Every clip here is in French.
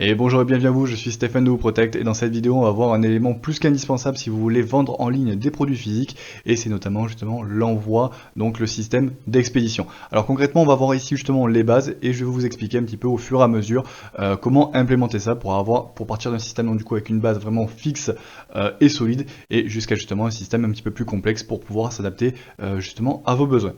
Et bonjour et bienvenue à vous, je suis Stéphane de WooProtect et dans cette vidéo on va voir un élément plus qu'indispensable si vous voulez vendre en ligne des produits physiques et c'est notamment justement l'envoi, donc le système d'expédition. Alors concrètement on va voir ici justement les bases et je vais vous expliquer un petit peu au fur et à mesure comment implémenter ça pour partir d'un système donc, du coup avec une base vraiment fixe et solide et jusqu'à justement un système un petit peu plus complexe pour pouvoir s'adapter justement à vos besoins.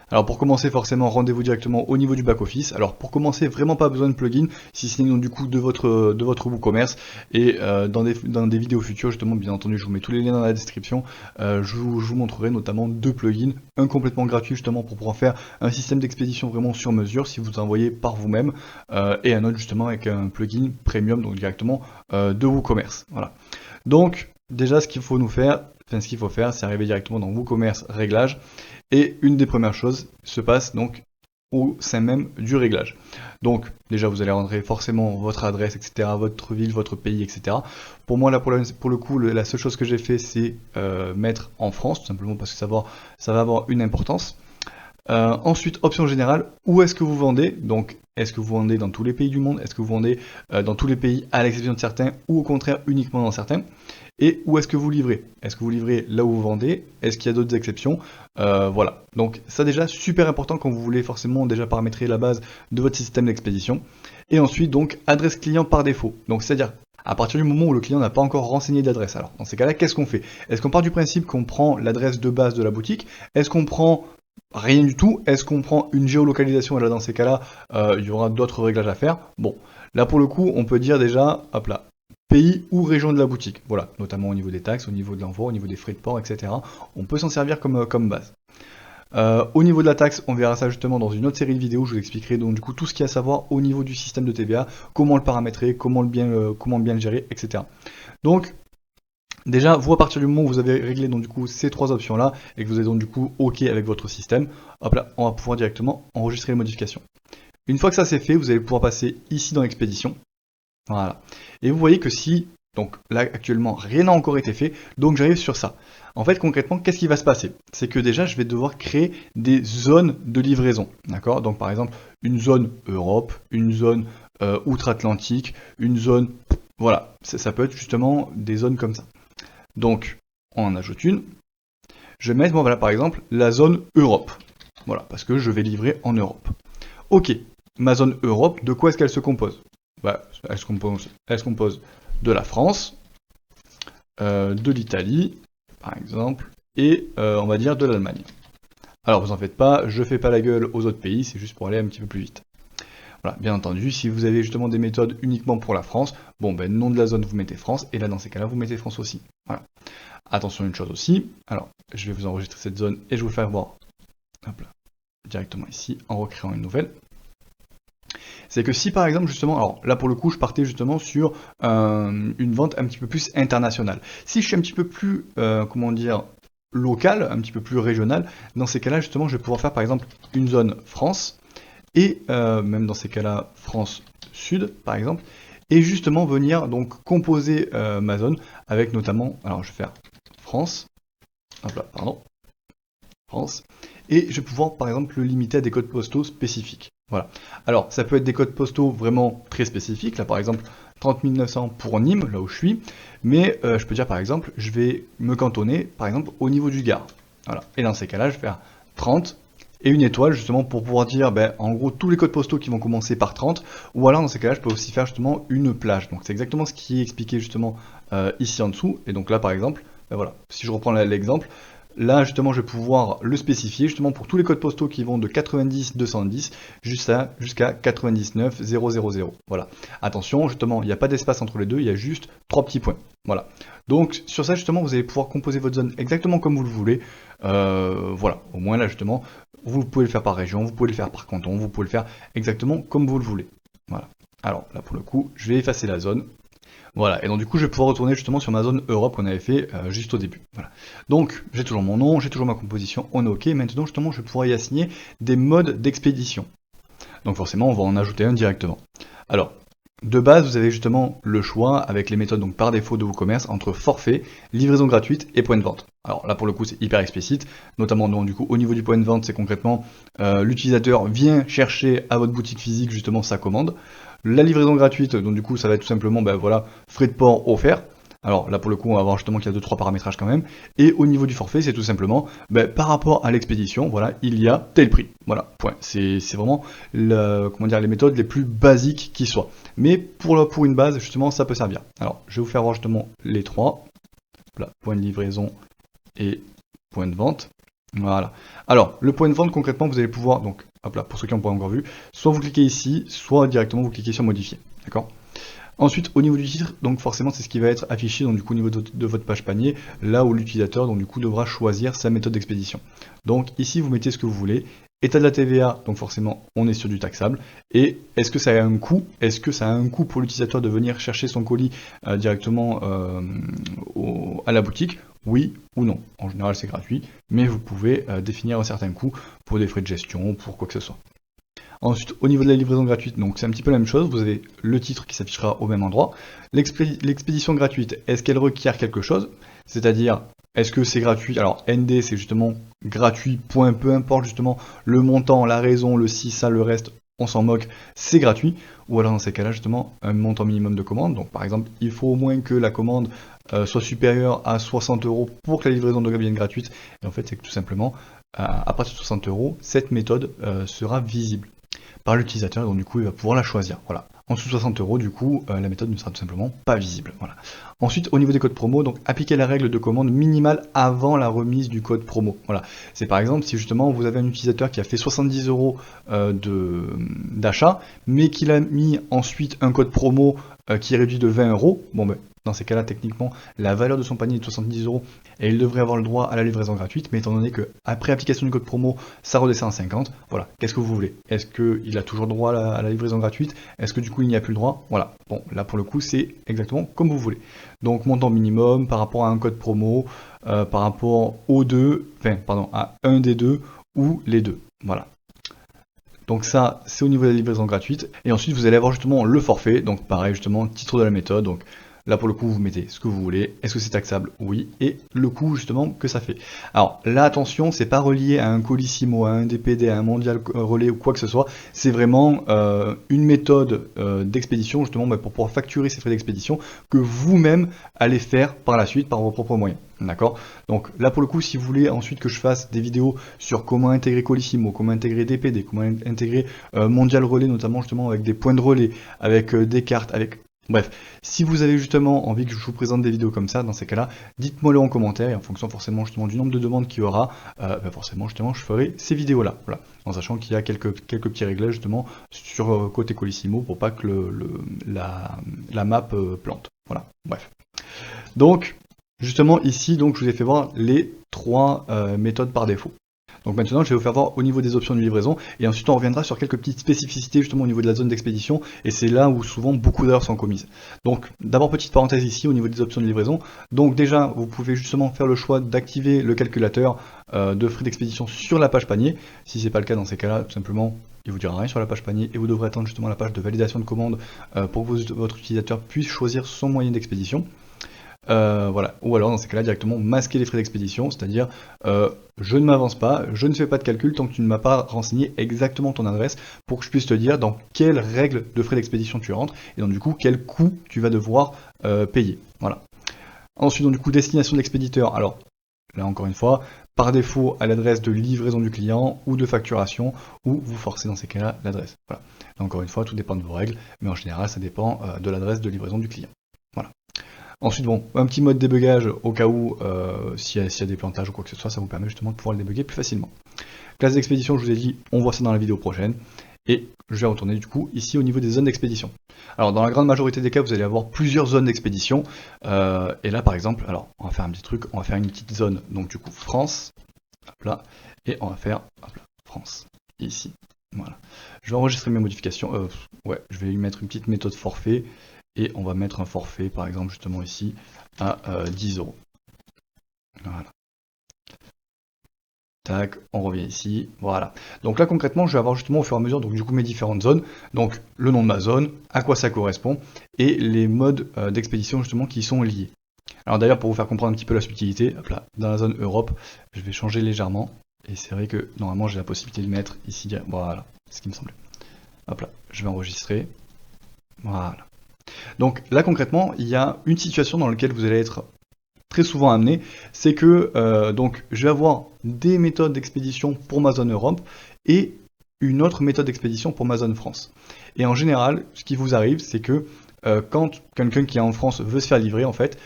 Alors pour commencer forcément rendez-vous directement au niveau du back-office. Alors pour commencer vraiment pas besoin de plugin si ce n'est donc du coup de votre WooCommerce et dans des vidéos futures justement bien entendu je vous mets tous les liens dans la description. Je vous montrerai notamment deux plugins, un complètement gratuit justement pour pouvoir faire un système d'expédition vraiment sur mesure si vous envoyez par vous-même et un autre justement avec un plugin premium donc directement de WooCommerce. Voilà. Donc déjà ce qu'il faut faire c'est arriver directement dans WooCommerce réglages. Et une des premières choses se passe donc au sein même du réglage. Donc déjà vous allez rentrer forcément votre adresse, etc., votre ville, votre pays, etc. Pour moi là pour le coup la seule chose que j'ai fait c'est mettre en France, tout simplement parce que ça va avoir une importance. Ensuite, option générale, où est-ce que vous vendez? Donc, est-ce que vous vendez dans tous les pays du monde? Est-ce que vous vendez dans tous les pays à l'exception de certains ou au contraire uniquement dans certains? Et où est-ce que vous livrez? Est-ce que vous livrez là où vous vendez? Est-ce qu'il y a d'autres exceptions? Voilà. Donc ça déjà, super important quand vous voulez forcément déjà paramétrer la base de votre système d'expédition. Et ensuite, donc, adresse client par défaut. Donc, c'est-à-dire à partir du moment où le client n'a pas encore renseigné d'adresse. Alors, dans ces cas-là, qu'est-ce qu'on fait? Est-ce qu'on part du principe qu'on prend l'adresse de base de la boutique? Est-ce qu'on prend rien du tout? Est-ce qu'on prend une géolocalisation? Et là, dans ces cas-là, il y aura d'autres réglages à faire. Bon, là pour le coup, on peut dire déjà, hop là, pays ou région de la boutique. Voilà, notamment au niveau des taxes, au niveau de l'envoi, au niveau des frais de port, etc. On peut s'en servir comme base. Au niveau de la taxe, on verra ça justement dans une autre série de vidéos. Je vous expliquerai donc du coup tout ce qu'il y a à savoir au niveau du système de TVA, comment le paramétrer, comment bien le gérer, etc. Donc déjà, vous à partir du moment où vous avez réglé donc du coup ces trois options là et que vous êtes donc du coup OK avec votre système, hop là, on va pouvoir directement enregistrer les modifications. Une fois que ça c'est fait, vous allez pouvoir passer ici dans l'expédition. Voilà. Et vous voyez que si, donc là actuellement rien n'a encore été fait, donc j'arrive sur ça. En fait concrètement, qu'est-ce qui va se passer? C'est que déjà je vais devoir créer des zones de livraison. D'accord? Donc par exemple, une zone Europe, une zone outre-Atlantique, une zone. Voilà, ça peut être justement des zones comme ça. Donc, on en ajoute une. Je vais mettre, moi, voilà, par exemple, la zone Europe. Voilà, parce que je vais livrer en Europe. Ok, ma zone Europe, de quoi est-ce qu'elle se compose? Elle se compose de la France, de l'Italie, par exemple, et on va dire de l'Allemagne. Alors, vous en faites pas, je fais pas la gueule aux autres pays, c'est juste pour aller un petit peu plus vite. Voilà, bien entendu, si vous avez justement des méthodes uniquement pour la France, bon ben nom de la zone vous mettez France, et là dans ces cas-là vous mettez France aussi. Voilà. Attention à une chose aussi, alors je vais vous enregistrer cette zone et je vais vous faire voir hop là, directement ici en recréant une nouvelle. C'est que si par exemple justement, alors là pour le coup je partais justement sur une vente un petit peu plus internationale. Si je suis un petit peu plus, comment dire, local, un petit peu plus régional, dans ces cas-là justement je vais pouvoir faire par exemple une zone France, et même dans ces cas-là, France Sud, par exemple, et justement venir donc composer ma zone avec notamment, alors je vais faire France, hop là, pardon, France, et je vais pouvoir par exemple le limiter à des codes postaux spécifiques. Voilà. Alors ça peut être des codes postaux vraiment très spécifiques, là par exemple 30 900 pour Nîmes, là où je suis, mais je peux dire par exemple, je vais me cantonner par exemple au niveau du Gard. Voilà. Et dans ces cas-là, je vais faire 30 et une étoile justement pour pouvoir dire en gros tous les codes postaux qui vont commencer par 30, ou alors dans ces cas-là je peux aussi faire justement une plage. Donc c'est exactement ce qui est expliqué justement ici en dessous, et donc là par exemple, voilà, si je reprends l'exemple, là justement je vais pouvoir le spécifier justement pour tous les codes postaux qui vont de 90 210 jusqu'à 99 000. Voilà. Attention, justement, il n'y a pas d'espace entre les deux, il y a juste 3 petits points. Voilà. Donc sur ça justement vous allez pouvoir composer votre zone exactement comme vous le voulez. Voilà, au moins là justement, vous pouvez le faire par région, vous pouvez le faire par canton, vous pouvez le faire exactement comme vous le voulez. Voilà. Alors là pour le coup, je vais effacer la zone. Voilà, et donc du coup je vais pouvoir retourner justement sur ma zone Europe qu'on avait fait juste au début. Voilà. Donc j'ai toujours mon nom, j'ai toujours ma composition, on est ok. Maintenant justement je vais pouvoir y assigner des modes d'expédition. Donc forcément on va en ajouter un directement. Alors, De base, vous avez justement le choix avec les méthodes donc par défaut de WooCommerce entre forfait, livraison gratuite et point de vente. Alors là pour le coup c'est hyper explicite, notamment donc, du coup au niveau du point de vente c'est concrètement l'utilisateur vient chercher à votre boutique physique justement sa commande. La livraison gratuite, donc du coup ça va être tout simplement voilà, frais de port offerts. Alors là pour le coup on va voir justement qu'il y a 2-3 paramétrages quand même. Et au niveau du forfait c'est tout simplement par rapport à l'expédition, voilà, il y a tel prix. Voilà, point. C'est vraiment comment dire, les méthodes les plus basiques qui soient. Mais pour une base justement ça peut servir. Alors je vais vous faire voir justement les trois. Là, point de livraison et point de vente. Voilà. Alors, le point de vente, concrètement, vous allez pouvoir, donc, hop là, pour ceux qui n'ont pas encore vu, soit vous cliquez ici, soit directement vous cliquez sur modifier. D'accord? Ensuite, au niveau du titre, donc forcément, c'est ce qui va être affiché donc, du coup, au niveau de votre page panier, là où l'utilisateur donc du coup devra choisir sa méthode d'expédition. Donc ici, vous mettez ce que vous voulez. État de la TVA, donc forcément, on est sur du taxable. Et est-ce que ça a un coût? Est-ce que ça a un coût pour l'utilisateur de venir chercher son colis directement à la boutique? Oui ou non. En général, c'est gratuit, mais vous pouvez définir un certain coût pour des frais de gestion, pour quoi que ce soit. Ensuite, au niveau de la livraison gratuite, donc c'est un petit peu la même chose, vous avez le titre qui s'affichera au même endroit. L'expédition gratuite, est-ce qu'elle requiert quelque chose? C'est-à-dire, est-ce que c'est gratuit? Alors, ND, c'est justement gratuit, point, peu importe justement le montant, la raison, le si, ça, le reste, on s'en moque, c'est gratuit. Ou alors, dans ces cas-là, justement, un montant minimum de commande. Donc, par exemple, il faut au moins que la commande soit supérieure à 60 € pour que la livraison devienne gratuite. Et en fait, c'est que tout simplement, à partir de 60 €, cette méthode sera visible par l'utilisateur, donc du coup il va pouvoir la choisir. Voilà. En dessous de 60 €, du coup, la méthode ne sera tout simplement pas visible. Voilà. Ensuite, au niveau des codes promo, donc appliquer la règle de commande minimale avant la remise du code promo. Voilà. C'est par exemple si justement vous avez un utilisateur qui a fait 70 € d'achat, mais qu'il a mis ensuite un code promo qui est réduit de 20 €, bon ben dans ces cas-là, techniquement, la valeur de son panier est de 70 € et il devrait avoir le droit à la livraison gratuite, mais étant donné qu'après application du code promo, ça redescend à 50, voilà, qu'est-ce que vous voulez? Est-ce qu'il a toujours droit à la livraison gratuite? Est-ce que du coup il n'y a plus le droit? Voilà, bon, là pour le coup, c'est exactement comme vous voulez. Donc montant minimum par rapport à un code promo, par rapport aux deux, enfin, pardon, à un des deux ou les deux, voilà. Donc ça, c'est au niveau de la livraison gratuite. Et ensuite, vous allez avoir justement le forfait. Donc pareil, justement, titre de la méthode. Donc là, pour le coup, vous mettez ce que vous voulez. Est-ce que c'est taxable? Oui. Et le coût, justement, que ça fait. Alors là, attention, c'est pas relié à un Colissimo, à un DPD, à un Mondial Relais ou quoi que ce soit. C'est vraiment une méthode d'expédition, justement, pour pouvoir facturer ces frais d'expédition que vous-même allez faire par la suite par vos propres moyens. D'accord? Donc là pour le coup, si vous voulez ensuite que je fasse des vidéos sur comment intégrer Colissimo, comment intégrer DPD, comment intégrer Mondial Relais, notamment justement avec des points de relais, avec des cartes, avec... Bref, si vous avez justement envie que je vous présente des vidéos comme ça, dans ces cas-là, dites-moi-le en commentaire, et en fonction forcément justement du nombre de demandes qu'il y aura, forcément justement je ferai ces vidéos-là, voilà, en sachant qu'il y a quelques petits réglages justement sur côté Colissimo pour pas que la map plante, voilà, bref. Donc, justement, ici, donc, je vous ai fait voir les trois méthodes par défaut. Donc maintenant, je vais vous faire voir au niveau des options de livraison, et ensuite on reviendra sur quelques petites spécificités justement au niveau de la zone d'expédition, et c'est là où souvent beaucoup d'erreurs sont commises. Donc d'abord, petite parenthèse ici au niveau des options de livraison. Donc déjà, vous pouvez justement faire le choix d'activer le calculateur de frais d'expédition sur la page panier. Si c'est pas le cas, dans ces cas-là, tout simplement, il vous dira rien sur la page panier, et vous devrez attendre justement la page de validation de commande pour que votre utilisateur puisse choisir son moyen d'expédition. Voilà. Ou alors dans ces cas-là directement masquer les frais d'expédition, c'est-à-dire je ne m'avance pas, je ne fais pas de calcul tant que tu ne m'as pas renseigné exactement ton adresse pour que je puisse te dire dans quelle règle de frais d'expédition tu rentres et donc du coup quel coût tu vas devoir payer. Voilà. Ensuite donc du coup destination de l'expéditeur. Alors là encore une fois, par défaut à l'adresse de livraison du client ou de facturation, ou vous forcez dans ces cas-là l'adresse. Voilà. Là, encore une fois, tout dépend de vos règles, mais en général ça dépend de l'adresse de livraison du client. Voilà. Ensuite, bon, un petit mode débugage au cas où s'il y a des plantages ou quoi que ce soit, ça vous permet justement de pouvoir le débugger plus facilement. Classe d'expédition, je vous ai dit, on voit ça dans la vidéo prochaine. Et je vais retourner du coup ici au niveau des zones d'expédition. Alors dans la grande majorité des cas, vous allez avoir plusieurs zones d'expédition. Et là par exemple, alors on va faire un petit truc, on va faire une petite zone, donc du coup France, hop là, et on va faire hop là, France, ici. Voilà. Je vais enregistrer mes modifications. Ouais, je vais lui mettre une petite méthode forfait. Et on va mettre un forfait, par exemple, justement ici, à 10 €. Voilà. Tac, on revient ici, voilà. Donc là concrètement, je vais avoir justement au fur et à mesure donc du coup mes différentes zones, donc le nom de ma zone, à quoi ça correspond, et les modes d'expédition justement qui sont liés. Alors d'ailleurs pour vous faire comprendre un petit peu la subtilité, hop là, dans la zone Europe, je vais changer légèrement, et c'est vrai que normalement j'ai la possibilité de mettre ici, voilà, c'est ce qui me semblait. Hop là, je vais enregistrer, voilà. Donc là concrètement, il y a une situation dans laquelle vous allez être très souvent amené, c'est que donc je vais avoir des méthodes d'expédition pour ma zone Europe et une autre méthode d'expédition pour ma zone France. Et en général, ce qui vous arrive, c'est que quand quelqu'un qui est en France veut se faire livrer, en fait,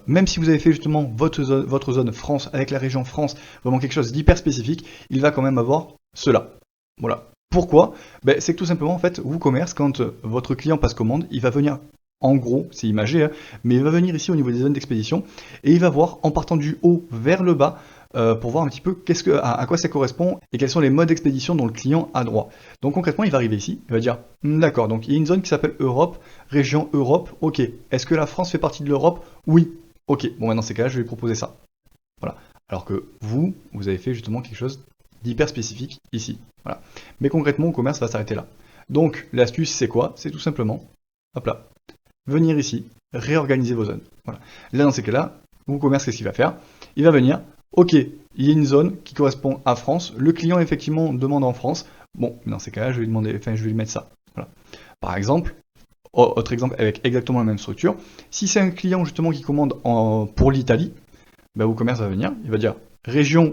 même si vous avez fait justement votre zone France avec la région France, vraiment quelque chose d'hyper spécifique, il va quand même avoir cela. Voilà. Pourquoi? Ben, c'est que tout simplement, en fait, WooCommerce, quand votre client passe commande, il va venir, en gros, c'est imagé, hein, mais il va venir ici au niveau des zones d'expédition, et il va voir, en partant du haut vers le bas, pour voir un petit peu à quoi ça correspond, et quels sont les modes d'expédition dont le client a droit. Donc concrètement, il va arriver ici, il va dire, d'accord, donc il y a une zone qui s'appelle Europe, région Europe, ok. Est-ce que la France fait partie de l'Europe? Oui. Ok, bon, maintenant, dans ces cas-là, je vais lui proposer ça. Voilà. Alors que vous avez fait justement quelque chose d'hyper spécifique ici. Voilà. Mais concrètement, le commerce va s'arrêter là. Donc, l'astuce, c'est quoi? C'est tout simplement, hop là, venir ici, réorganiser vos zones. Voilà. Là, dans ces cas-là, WooCommerce, qu'est-ce qu'il va faire? Il va venir, ok, il y a une zone qui correspond à France. Le client, effectivement, demande en France. Bon, dans ces cas-là, je vais lui mettre ça. Voilà. Par exemple, autre exemple avec exactement la même structure, si c'est un client justement qui commande pour l'Italie, ben, WooCommerce va venir, il va dire région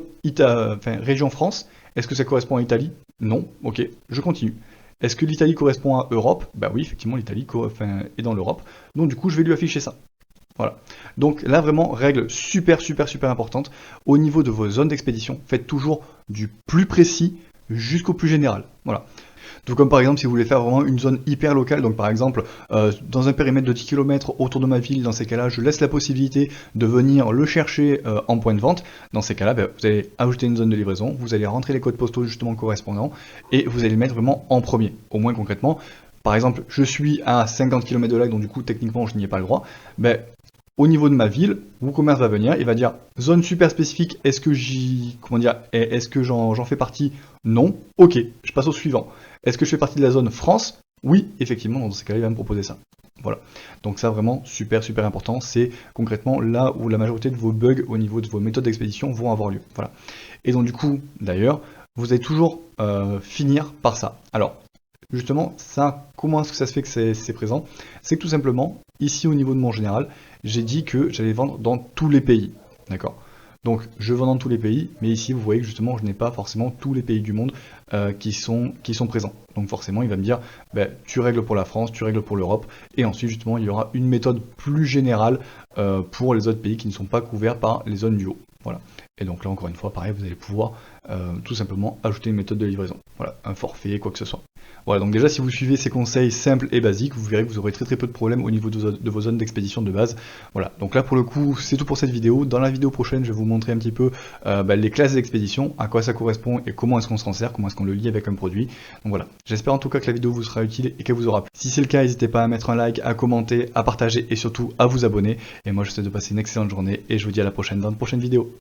France, est-ce que ça correspond à Italie? Non, ok, je continue. Est-ce que l'Italie correspond à Europe? Bah oui, effectivement, l'Italie est dans l'Europe, donc du coup, je vais lui afficher ça. Voilà. Donc là, vraiment, règle super importante. Au niveau de vos zones d'expédition, faites toujours du plus précis jusqu'au plus général. Voilà. Tout comme par exemple si vous voulez faire vraiment une zone hyper locale, donc par exemple dans un périmètre de 10 km autour de ma ville, dans ces cas-là, je laisse la possibilité de venir le chercher en point de vente. Dans ces cas-là, vous allez ajouter une zone de livraison, vous allez rentrer les codes postaux justement correspondants et vous allez le mettre vraiment en premier, au moins concrètement. Par exemple, je suis à 50 km de là, donc du coup techniquement je n'y ai pas le droit. Au niveau de ma ville, WooCommerce va venir, il va dire zone super spécifique, est-ce que j'en fais partie? Non. Ok, je passe au suivant. Est-ce que je fais partie de la zone France? Oui, effectivement, dans ces cas-là, il va me proposer ça. Voilà. Donc ça, vraiment, super important. C'est concrètement là où la majorité de vos bugs au niveau de vos méthodes d'expédition vont avoir lieu. Voilà. Et donc du coup, d'ailleurs, vous allez toujours finir par ça. Alors, justement, ça, comment est-ce que ça se fait que c'est présent? C'est que tout simplement, ici au niveau de mon général, j'ai dit que j'allais vendre dans tous les pays. D'accord? Donc je vends dans tous les pays, mais ici vous voyez que justement je n'ai pas forcément tous les pays du monde qui sont présents. Donc forcément il va me dire tu règles pour la France, tu règles pour l'Europe, et ensuite justement il y aura une méthode plus générale pour les autres pays qui ne sont pas couverts par les zones du haut. Voilà. Et donc là encore une fois pareil, vous allez pouvoir tout simplement ajouter une méthode de livraison. Voilà, un forfait, quoi que ce soit. Voilà, donc déjà si vous suivez ces conseils simples et basiques, vous verrez que vous aurez très peu de problèmes au niveau de vos zones d'expédition de base. Voilà, donc là pour le coup c'est tout pour cette vidéo. Dans la vidéo prochaine je vais vous montrer un petit peu les classes d'expédition, à quoi ça correspond et comment est-ce qu'on s'en sert, comment est-ce qu'on le lie avec un produit. Donc voilà, j'espère en tout cas que la vidéo vous sera utile et qu'elle vous aura plu. Si c'est le cas, n'hésitez pas à mettre un like, à commenter, à partager et surtout à vous abonner. Et moi je vous souhaite de passer une excellente journée et je vous dis à la prochaine dans une prochaine vidéo.